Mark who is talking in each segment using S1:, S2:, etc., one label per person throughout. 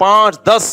S1: 5, 10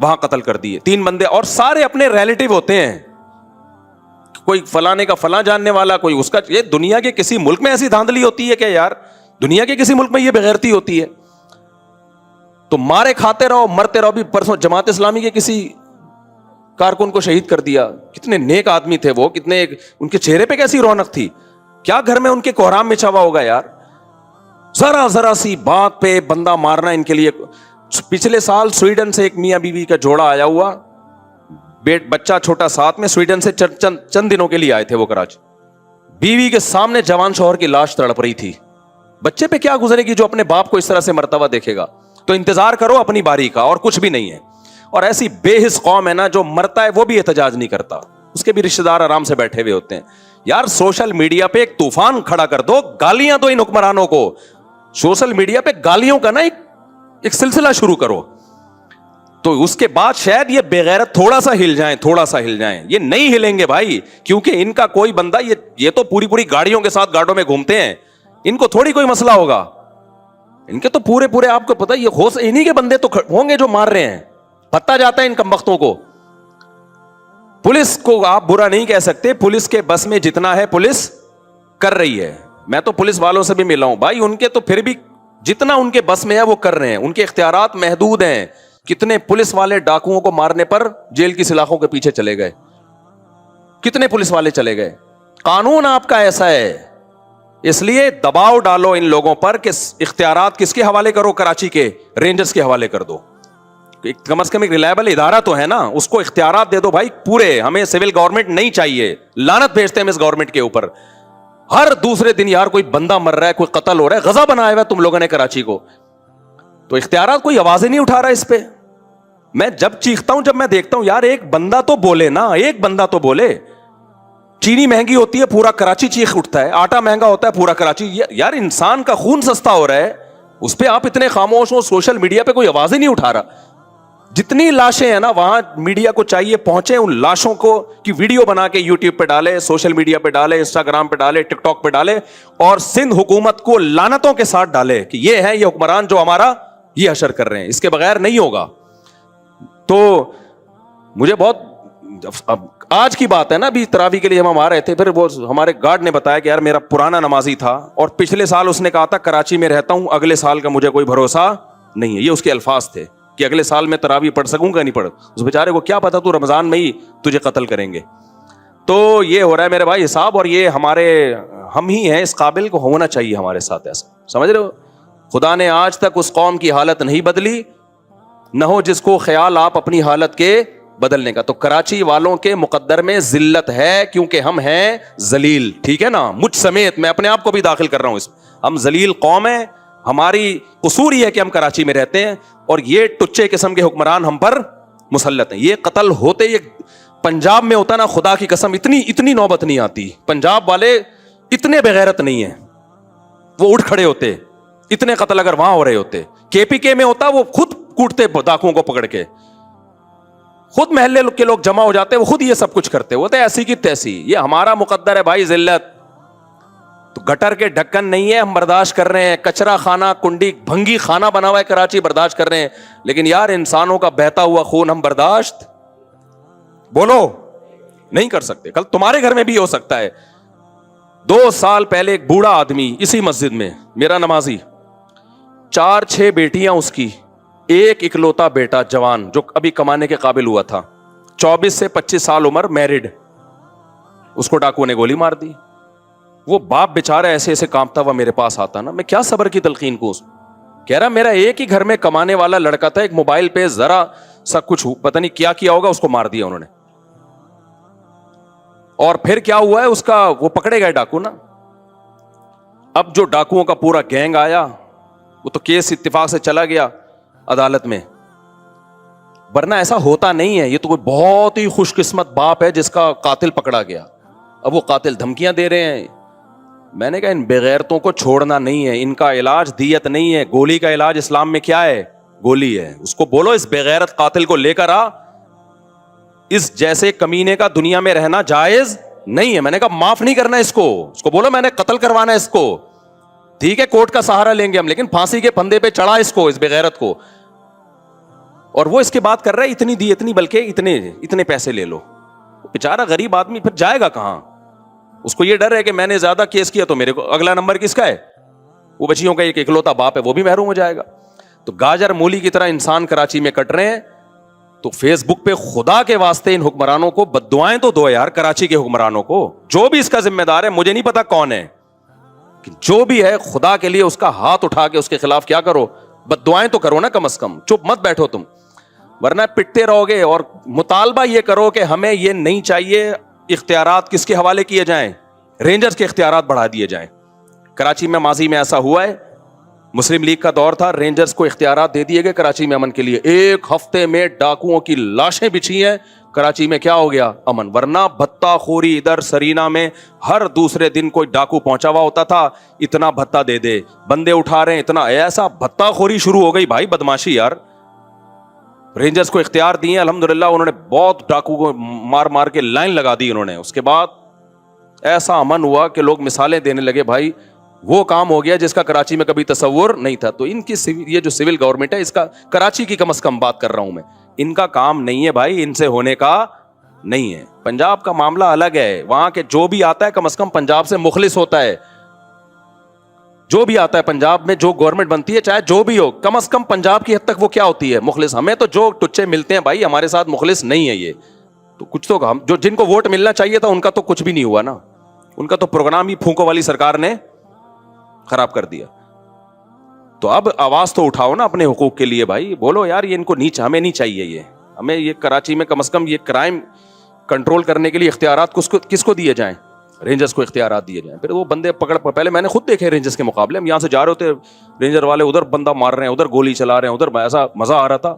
S1: وہاں قتل کر دیے 3 بندے, اور سارے اپنے ریلیٹو ہوتے ہیں, کوئی فلانے کا فلاں جاننے والا, کوئی اس کا. یہ دنیا کے کسی ملک میں ایسی دھاندلی ہوتی ہے کیا یار؟ دنیا کے کسی ملک میں یہ بغیرتی ہوتی ہے؟ تو مارے کھاتے رہو, مرتے رہو. بھی پرسوں جماعت اسلامی کے کسی کارکن کو شہید کر دیا. کتنے نیک آدمی تھے وہ, کتنے ان کے چہرے پہ کیسی رونق تھی. کیا گھر میں ان کے کوہرام مچا ہوا ہوگا یار؟ ذرا ذرا سی بات پہ بندہ مارنا ان کے لیے. پچھلے سال سویڈن سے ایک میاں بیوی کا جوڑا آیا ہوا, بچہ چھوٹا ساتھ میں, سویڈن سے چند دنوں کے لیے آئے تھے وہ کراچی. بیوی کے سامنے جوان شوہر کی لاش تڑپ رہی تھی. بچے پہ کیا گزرے گی جو اپنے باپ کو اس طرح سے مرتا ہوا دیکھے گا؟ تو انتظار کرو اپنی باری کا, اور کچھ بھی نہیں ہے. اور ایسی بے حس قوم ہے نا, جو مرتا ہے وہ بھی احتجاج نہیں کرتا, اس کے بھی رشتہ دار آرام سے بیٹھے ہوئے ہوتے ہیں. یار سوشل میڈیا پہ ایک طوفان کھڑا کر دو, گالیاں دو ان حکمرانوں کو. سوشل میڈیا پہ گالیوں کا نا ایک سلسلہ شروع کرو, تو اس کے بعد شاید یہ بے غیرت تھوڑا سا ہل جائیں, تھوڑا سا ہل جائیں. یہ نہیں ہلیں گے بھائی, کیونکہ ان کا کوئی بندہ, یہ تو پوری گاڑیوں کے ساتھ گاڑوں میں گھومتے ہیں, ان کو تھوڑی کوئی مسئلہ ہوگا. ان کے تو پورے آپ کو پتا, یہ ہوش انہی کے بندے تو ہوں گے جو مار رہے ہیں. پتا جاتا ہے ان کمبختوں کو. پولیس کو آپ برا نہیں کہہ سکتے, پولیس کے بس میں جتنا ہے پولیس کر رہی ہے. میں تو پولیس والوں سے بھی ملا ہوں بھائی, ان کے تو پھر بھی جتنا ان کے بس میں ہے وہ کر رہے ہیں. ان کے اختیارات محدود ہیں. کتنے پولیس والے ڈاکوؤں کو مارنے پر جیل کی سلاخوں کے پیچھے چلے گئے, کتنے پولیس والے چلے گئے. قانون آپ کا ایسا ہے, اس لیے دباؤ ڈالو ان لوگوں پر کہ اختیارات کس کے حوالے کرو, کراچی کے رینجرز کے حوالے کر دو. کم از کم ایک ریلائبل ادارہ تو ہے نا, اس کو اختیارات دے دو بھائی پورے. ہمیں سول گورنمنٹ نہیں چاہیے, لعنت بھیجتے ہیں ہم اس گورنمنٹ کے اوپر. ہر دوسرے دن یار کوئی بندہ مر رہا ہے, کوئی قتل ہو رہا ہے, غزہ بنایا ہوا ہے تم لوگوں نے کراچی کو, تو اختیارات کوئی آوازیں نہیں اٹھا رہا اس پہ. میں جب چیختا ہوں, جب میں دیکھتا ہوں یار ایک بندہ تو بولے نا, ایک بندہ تو بولے. چینی مہنگی ہوتی ہے پورا کراچی چیخ اٹھتا ہے, آٹا مہنگا ہوتا ہے پورا کراچی. یار انسان کا خون سستا ہو رہا ہے, اس پہ آپ اتنے خاموش ہو. سوشل میڈیا پہ کوئی آواز ہی نہیں اٹھا رہا. جتنی لاشیں ہیں نا, وہاں میڈیا کو چاہیے پہنچے, ان لاشوں کو کی ویڈیو بنا کے یوٹیوب پہ ڈالے, سوشل میڈیا پہ ڈالے, انسٹاگرام پہ ڈالے, ٹک ٹاک پہ ڈالے, اور سندھ حکومت کو لعنتوں کے ساتھ ڈالے کہ یہ ہے یہ حکمران جو ہمارا یہ حشر کر رہے ہیں. اس کے بغیر نہیں ہوگا. تو مجھے بہت, آج کی بات ہے نا, ابھی تراویح کے لیے ہم آ رہے تھے, پھر وہ ہمارے گارڈ نے بتایا کہ یار میرا پرانا نمازی تھا, اور پچھلے سال اس نے کہا تھا کراچی میں رہتا ہوں, اگلے سال کا مجھے کوئی بھروسہ نہیں ہے. یہ اس کے الفاظ تھے کہ اگلے سال میں تراویح پڑھ سکوں گا نہیں پڑھ. اس بیچارے کو کیا پتا تو رمضان میں ہی تجھے قتل کریں گے. تو یہ ہو رہا ہے میرے بھائی حساب, اور یہ ہم ہی ہیں اس قابل کو ہونا چاہیے ہمارے ساتھ ایسا, سمجھ رہے ہو. خدا نے آج تک اس قوم کی حالت نہیں بدلی, نہ ہو جس کو خیال آپ اپنی حالت کے بدلنے کا. تو کراچی والوں کے مقدر میں ذلت ہے, کیونکہ ہم ہیں ذلیل, ٹھیک ہے نا, مجھ سمیت, میں اپنے آپ کو بھی داخل کر رہا ہوں اس میں. ہم ذلیل قوم ہیں, ہماری قصور یہ ہے کہ ہم کراچی میں رہتے ہیں, اور یہ ٹچے قسم کے حکمران ہم پر مسلط ہیں. یہ قتل ہوتے, یہ پنجاب میں ہوتا نا, خدا کی قسم اتنی نوبت نہیں آتی. پنجاب والے اتنے بغیرت نہیں ہیں, وہ اٹھ کھڑے ہوتے. اتنے قتل اگر وہاں ہو رہے ہوتے, کے پی کے میں ہوتا, وہ خود کوٹتے ڈاکوؤں کو پکڑ کے, خود محلے کے لوگ جمع ہو جاتے, وہ خود یہ سب کچھ کرتے ہوتے, ایسی کی تیسی. یہ ہمارا مقدر ہے بھائی ذلت. تو گٹر کے ڈھکن نہیں ہے, ہم برداشت کر رہے ہیں. کچرا خانہ, کنڈی بھنگی خانہ بنا ہوا ہے کراچی, برداشت کر رہے ہیں. لیکن یار انسانوں کا بہتا ہوا خون ہم برداشت بولو نہیں کر سکتے. کل تمہارے گھر میں بھی ہو سکتا ہے. 2 سال پہلے ایک بوڑھا آدمی اسی مسجد میں, میرا نمازی, 4-6 بیٹیاں اس کی, ایک اکلوتا بیٹا جوان جو ابھی کمانے کے قابل ہوا تھا, 24 سے 25 سال عمر, میرڈ, اس کو ڈاکو نے گولی مار دی. وہ باپ بیچارہ ایسے ایسے کانپتا ہوا میرے پاس آتا نا, میں کیا صبر کی تلقین کو. کہہ رہا میرا ایک ہی گھر میں کمانے والا لڑکا تھا, ایک موبائل پہ ذرا سا کچھ پتہ نہیں کیا ہوگا, اس کو مار دیا انہوں نے. اور پھر کیا ہوا ہے اس کا, وہ پکڑے گئے ڈاکو نا. اب جو ڈاکوؤں کا پورا گینگ آیا, وہ تو کیس اتفاق سے چلا گیا عدالت میں, ورنہ ایسا ہوتا نہیں ہے. یہ تو کوئی بہت ہی خوش قسمت باپ ہے جس کا قاتل پکڑا گیا. اب وہ قاتل دھمکیاں دے رہے ہیں. میں نے کہا ان بغیرتوں کو چھوڑنا نہیں ہے, ان کا علاج دیت نہیں ہے. گولی کا علاج اسلام میں کیا ہے؟ گولی ہے. اس کو بولو اس بغیرت قاتل کو لے کر آ, اس جیسے کمینے کا دنیا میں رہنا جائز نہیں ہے. میں نے کہا معاف نہیں کرنا اس کو بولو میں نے قتل کروانا ہے اس کو. ٹھیک ہے کورٹ کا سہارا لیں گے ہم, لیکن پھانسی کے پھندے پہ چڑھا اس کو, اس بغیرت کو. اور وہ اس کے بات کر رہا ہے اتنی دی اتنی, بلکہ اتنے پیسے لے لو. بیچارہ غریب آدمی پھر جائے گا کہاں؟ اس کو یہ ڈر ہے کہ میں نے زیادہ کیس کیا تو میرے کو اگلا نمبر کس کا ہے؟ وہ بچیوں کا ایک اکلوتا باپ ہے, وہ بھی محروم ہو جائے گا. تو گاجر مولی کی طرح انسان کراچی میں کٹ رہے ہیں. تو فیس بک پہ خدا کے واسطے ان حکمرانوں کو بد دعائیں تو دو یار, کراچی کے حکمرانوں کو, جو بھی اس کا ذمہ دار ہے, مجھے نہیں پتا کون ہے, جو بھی ہے خدا کے لیے اس کا ہاتھ اٹھا کے اس کے خلاف کیا کرو, بد دعائیں تو کرو نا کم از کم, چپ مت بیٹھو تم, ورنہ پٹتے رہو گے. اور مطالبہ یہ کرو کہ ہمیں یہ نہیں چاہیے اختیارات کس کے حوالے کیے جائیں, رینجرز کے اختیارات بڑھا دیے جائیں. کراچی میں ماضی میں ایسا ہوا ہے, مسلم لیگ کا دور تھا, رینجرز کو اختیارات دے دیے گئے کراچی میں امن کے لیے. ایک ہفتے میں ڈاکوؤں کی لاشیں بچھی ہیں کراچی میں, کیا ہو گیا؟ امن. ورنہ بھتہ خوری ادھر سرینا میں ہر دوسرے دن کوئی ڈاکو پہنچا ہوا ہوتا تھا, اتنا بھتہ دے دے, بندے اٹھا رہے ہیں اتنا, ایسا بھتہ خوری شروع ہو گئی بھائی, بدماشی یار. رینجرز کو اختیار دیے الحمدللہ, انہوں نے بہت ڈاکو کو مار مار کے لائن لگا دی انہوں نے. اس کے بعد ایسا امن ہوا کہ لوگ مثالیں دینے لگے, بھائی وہ کام ہو گیا جس کا کراچی میں کبھی تصور نہیں تھا. تو ان کی یہ جو سول گورنمنٹ ہے, اس کا کراچی کی کم از کم بات کر رہا ہوں میں, ان کا کام نہیں ہے بھائی, ان سے ہونے کا نہیں ہے. پنجاب کا معاملہ الگ ہے, وہاں کے جو بھی آتا ہے کم از کم پنجاب سے مخلص ہوتا ہے. جو بھی آتا ہے پنجاب میں, جو گورنمنٹ بنتی ہے چاہے جو بھی ہو, کم از کم پنجاب کی حد تک وہ کیا ہوتی ہے؟ مخلص. ہمیں تو جو ٹچے ملتے ہیں بھائی, ہمارے ساتھ مخلص نہیں ہے یہ. تو کچھ تو ہم جو جن کو ووٹ ملنا چاہیے تھا ان کا تو کچھ بھی نہیں ہوا نا, ان کا تو پروگرام ہی پھونکوں والی سرکار نے خراب کر دیا. تو اب آواز تو اٹھاؤ نا اپنے حقوق کے لیے بھائی, بولو یار یہ ان کو نیچ, ہمیں نہیں چاہیے یہ, ہمیں یہ کراچی میں کم از کم یہ کرائم کنٹرول کرنے کے لیے اختیارات کس کو دیے جائیں؟ رینجرز کو اختیارات دیے جائیں. پھر وہ بندے پہلے میں نے خود دیکھے رینجرز کے مقابلے, ہم یہاں سے جا رہے ہوتے, رینجر والے ادھر بندہ مار رہے ہیں, ادھر گولی چلا رہے ہیں, ادھر ایسا مزہ آ رہا تھا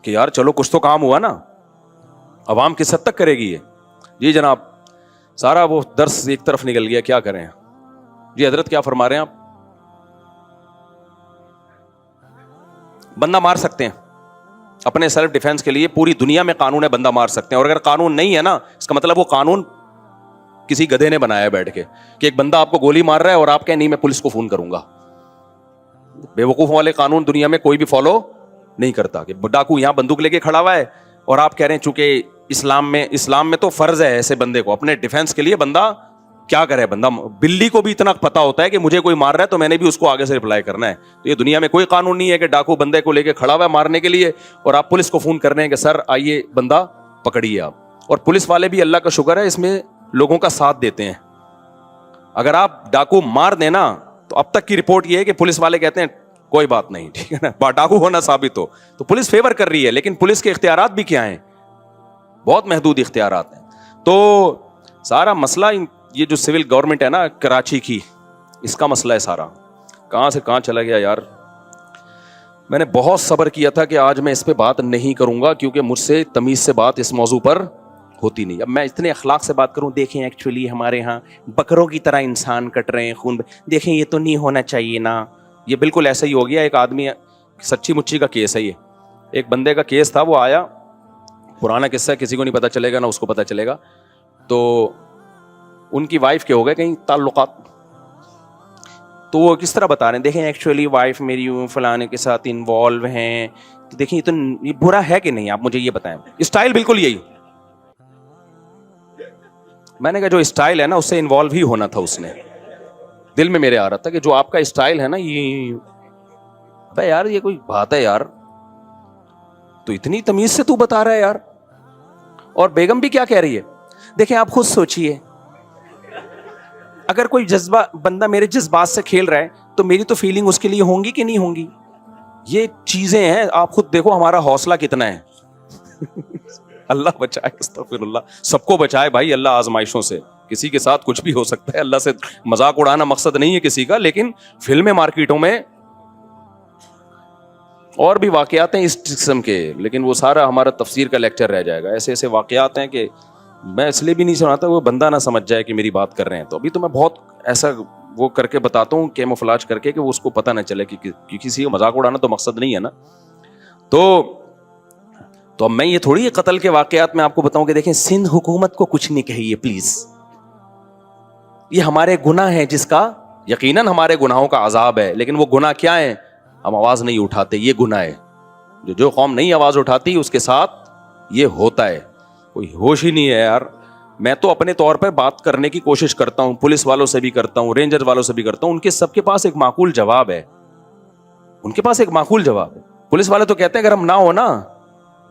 S1: کہ یار چلو کچھ تو کام ہوا نا. عوام کس حد تک کرے گی یہ؟ جی جناب, سارا وہ درس ایک طرف نکل گیا, کیا کریں. جی حضرت کیا فرما رہے ہیں آپ؟ بندہ مار سکتے ہیں اپنے سیلف ڈیفenس کے لیے, پوری دنیا میں قانون ہے, بندہ مار سکتے ہیں. اور اگر قانون نہیں ہے نا, اس کا مطلب وہ قانون کسی گدھے نے بنایا بیٹھ کے, کہ ایک بندہ آپ کو گولی مار رہا ہے اور آپ کہیں نہیں میں پولیس کو فون کروں گا. بے وقوف والے قانون دنیا میں کوئی بھی فالو نہیں کرتا, کہ ڈاکو یہاں بندوق لے کے کھڑا ہوا ہے اور آپ کہہ رہے ہیں چونکہ اسلام میں تو فرض ہے ایسے بندے کو اپنے ڈیفenس کے لیے, بندہ کیا کرے. بندہ بلی کو بھی اتنا پتا ہوتا ہے کہ مجھے کوئی مار رہا ہے تو میں نے بھی اس کو آگے سے رپلائی کرنا ہے. تو یہ دنیا میں کوئی قانون نہیں ہے کہ ڈاکو بندے کو لے کے کھڑا ہوا ہے مارنے کے لیے اور آپ پولیس کو فون کر رہے ہیں کہ سر آئیے بندہ پکڑیے آپ. اور پولیس والے بھی اللہ کا شکر ہے اس میں لوگوں کا ساتھ دیتے ہیں. اگر آپ ڈاکو مار دینا تو اب تک کی رپورٹ یہ ہے کہ پولیس والے کہتے ہیں کوئی بات نہیں, ٹھیک ہے نا, ڈاکو ہونا ثابت ہو تو پولیس فیور کر رہی ہے. لیکن پولیس کے اختیارات بھی کیا ہیں؟ بہت محدود اختیارات ہیں. تو سارا مسئلہ یہ جو سول گورنمنٹ ہے نا کراچی کی, اس کا مسئلہ ہے سارا. کہاں سے کہاں چلا گیا یار. میں نے بہت صبر کیا تھا کہ آج میں اس پہ بات نہیں کروں گا کیونکہ مجھ سے تمیز سے بات اس موضوع پر ہوتی نہیں. اب میں اتنے اخلاق سے بات کروں, دیکھیں ایکچولی ہمارے ہاں بکروں کی طرح انسان کٹ رہے ہیں, خون, دیکھیں یہ تو نہیں ہونا چاہیے نا. یہ بالکل ایسا ہی ہو گیا. ایک آدمی, سچی مچی کا کیس ہے یہ, ایک بندے کا کیس تھا, وہ آیا, پرانا قصہ ہے, کسی کو نہیں پتا چلے گا نہ اس کو پتا چلے گا. تو ان کی وائف کے ہو گئے کہیں تعلقات, تو وہ کس طرح بتا رہے ہیں, دیکھیں ایکچولی وائف میری فلانے کے ساتھ انوالو ہیں, تو دیکھیں یہ برا ہے کہ نہیں, آپ مجھے یہ بتائیں. اسٹائل بالکل یہی. میں نے کہا جو اسٹائل ہے نا اس سے انوالو ہی ہونا تھا. اس نے دل میں میرے آ رہا تھا کہ جو آپ کا اسٹائل ہے نا یہ, بھائی یار یہ کوئی بات ہے یار, تو اتنی تمیز سے تو بتا رہا ہے یار. اور بیگم بھی کیا کہہ رہی ہے, دیکھیں آپ خود سوچئے, اگر کوئی جذبہ بندہ میرے جذبات سے کھیل رہا ہے تو میری تو فیلنگ اس کے لیے ہوں گی کہ نہیں ہوں گی. یہ چیزیں ہیں, آپ خود دیکھو ہمارا حوصلہ کتنا ہے. اللہ بچائے, استغفر اللہ, سب کو بچائے بھائی اللہ آزمائشوں سے. کسی کے ساتھ کچھ بھی ہو سکتا ہے, اللہ سے مذاق اڑانا مقصد نہیں ہے کسی کا, لیکن فلمیں مارکیٹوں میں اور بھی واقعات ہیں اس قسم کے, لیکن وہ سارا ہمارا تفسیر کا لیکچر رہ جائے گا. ایسے ایسے واقعات ہیں کہ میں اس لیے بھی نہیں سناتا وہ بندہ نہ سمجھ جائے کہ میری بات کر رہے ہیں. تو ابھی تو میں بہت ایسا وہ کر کے بتاتا ہوں, کیموفلاج کر کے, کہ وہ اس کو پتہ نہ چلے کہ کسی کو مذاق اڑانا تو مقصد نہیں ہے نا. تو اب میں یہ تھوڑی قتل کے واقعات میں آپ کو بتاؤں کہ دیکھیں سندھ حکومت کو کچھ نہیں کہیے پلیز, یہ ہمارے گناہ ہیں جس کا یقیناً ہمارے گناہوں کا عذاب ہے, لیکن وہ گناہ کیا ہے, ہم آواز نہیں اٹھاتے, یہ گناہ ہے. جو قوم نہیں آواز اٹھاتی اس کے ساتھ یہ ہوتا ہے. کوئی ہوش ہی نہیں ہے یار. میں تو اپنے طور پہ بات کرنے کی کوشش کرتا ہوں, پولیس والوں سے بھی کرتا ہوں, رینجر والوں سے بھی کرتا ہوں, ان کے سب کے پاس ایک معقول جواب ہے. ان کے پاس ایک معقول جواب ہے. پولیس والے تو کہتے ہیں اگر ہم نہ ہو نا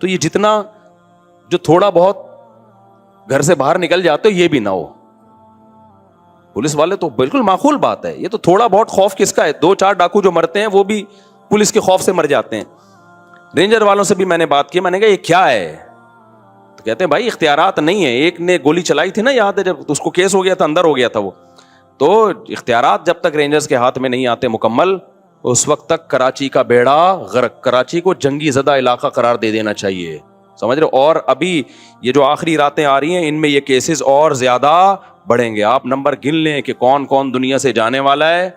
S1: تو یہ جتنا جو تھوڑا بہت گھر سے باہر نکل جاتے ہو یہ بھی نہ ہو. پولیس والے تو بالکل معقول بات ہے, یہ تو تھوڑا بہت خوف کس کا ہے, 2-4 ڈاکو جو مرتے ہیں وہ بھی پولیس کے خوف سے مر جاتے ہیں. رینجر والوں سے بھی میں نے بات کی, میں نے کہا یہ کیا ہے, تو کہتے ہیں بھائی اختیارات نہیں ہے. ایک نے گولی چلائی تھی نا, یاد ہے جب اس کو کیس ہو گیا تھا, اندر ہو گیا تھا وہ, تو اختیارات جب تک رینجرز کے ہاتھ میں نہیں آتے مکمل, اس وقت تک کراچی کا بیڑا غرق, کراچی کو جنگی زدہ علاقہ قرار دے دینا چاہیے, سمجھ رہے. اور ابھی یہ جو آخری راتیں آ رہی ہیں ان میں یہ کیسز اور زیادہ بڑھیں گے. آپ نمبر گن لیں کہ کون کون دنیا سے جانے والا ہے.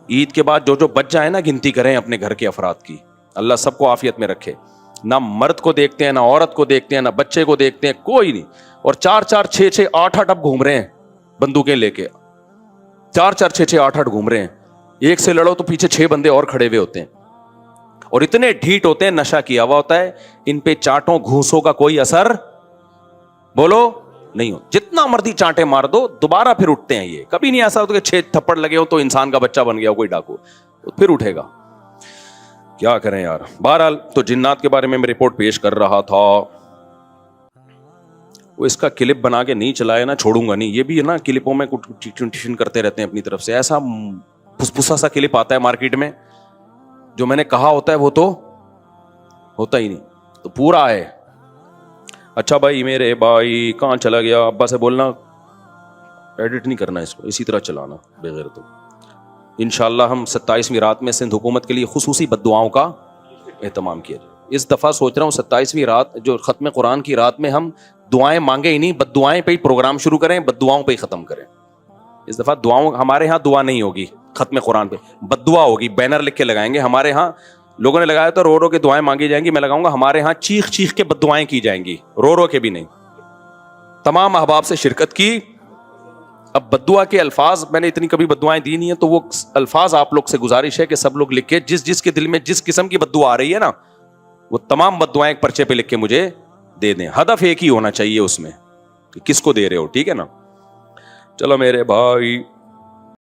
S1: عید کے بعد جو بچ جائے نا, گنتی کریں اپنے گھر کے افراد کی. اللہ سب کو عافیت میں رکھے. نہ مرد کو دیکھتے ہیں, نہ عورت کو دیکھتے ہیں, نہ بچے کو دیکھتے ہیں, کوئی نہیں. اور 4-4 6-6 8-8 اب گھوم رہے ہیں بندوقیں لے کے, 4-4 6-6 8-8 گھوم رہے ہیں. ایک سے لڑو تو پیچھے 6 بندے اور کھڑے ہوئے ہوتے ہیں, اور اتنے ڈھیٹ ہوتے ہیں, نشہ کیا ہوا ہوتا ہے. ان پہ چانٹوں گھوسوں کا کوئی اثر بولو نہیں ہو. جتنا مرضی چانٹے مار دو دوبارہ پھر اٹھتے ہیں. یہ کبھی نہیں ایسا ہوتا کہ 6 تھپڑ لگے ہو تو انسان کا بچہ بن گیا ہو کوئی ڈاکو, تو پھر اٹھے گا. کیا کریں یار. بہرحال تو جنات کے بارے میں رپورٹ پیش کر رہا تھا. وہ اس کا کلپ بنا کے نہیں چلایا نا, چھوڑوں گا نہیں. یہ بھی ہے نا کلپوں میں ٹیوشن کرتے رہتے ہیں اپنی طرف سے. ایسا پھسپھسا سا کلپ آتا ہے مارکیٹ میں, جو میں نے کہا ہوتا ہے وہ تو ہوتا ہی نہیں. تو پورا ہے. اچھا بھائی میرے بھائی کہاں چلا گیا, ابا سے بولنا ایڈٹ نہیں کرنا اس کو, اسی طرح چلانا بغیر. تو انشاءاللہ ہم 27ویں رات میں سندھ حکومت کے لیے خصوصی بد دعاؤں کا اہتمام کیا جائے. اس دفعہ سوچ رہا ہوں 27ویں رات جو ختم قرآن کی رات میں ہم دعائیں مانگے ہی نہیں, بد دعائیں پہ ہی پروگرام شروع کریں, بد دعاؤں پہ ہی ختم کریں. اس دفعہ دعاؤں, ہمارے ہاں دعا نہیں ہوگی ختم قرآن پہ, بد دعا ہوگی. بینر لکھ کے لگائیں گے. ہمارے ہاں لوگوں نے لگایا تو رو رو کے دعائیں مانگی جائیں گی, میں لگاؤں گا ہمارے ہاں چیخ چیخ کے بد دعائیں کی جائیں گی, رو رو کے بھی نہیں. تمام احباب سے شرکت کی. اب بد دعا کے الفاظ میں نے اتنی کبھی بد دعائیں دی نہیں ہیں, تو وہ الفاظ آپ لوگ سے گزارش ہے کہ سب لوگ لکھ کے جس کے دل میں جس قسم کی بد دعا آ رہی ہے نا, وہ تمام بد دعائیں ایک پرچے پہ لکھ کے مجھے دے دیں. ہدف ایک ہی ہونا چاہیے اس میں کہ کس کو دے رہے ہو, ٹھیک ہے نا. چلو میرے بھائی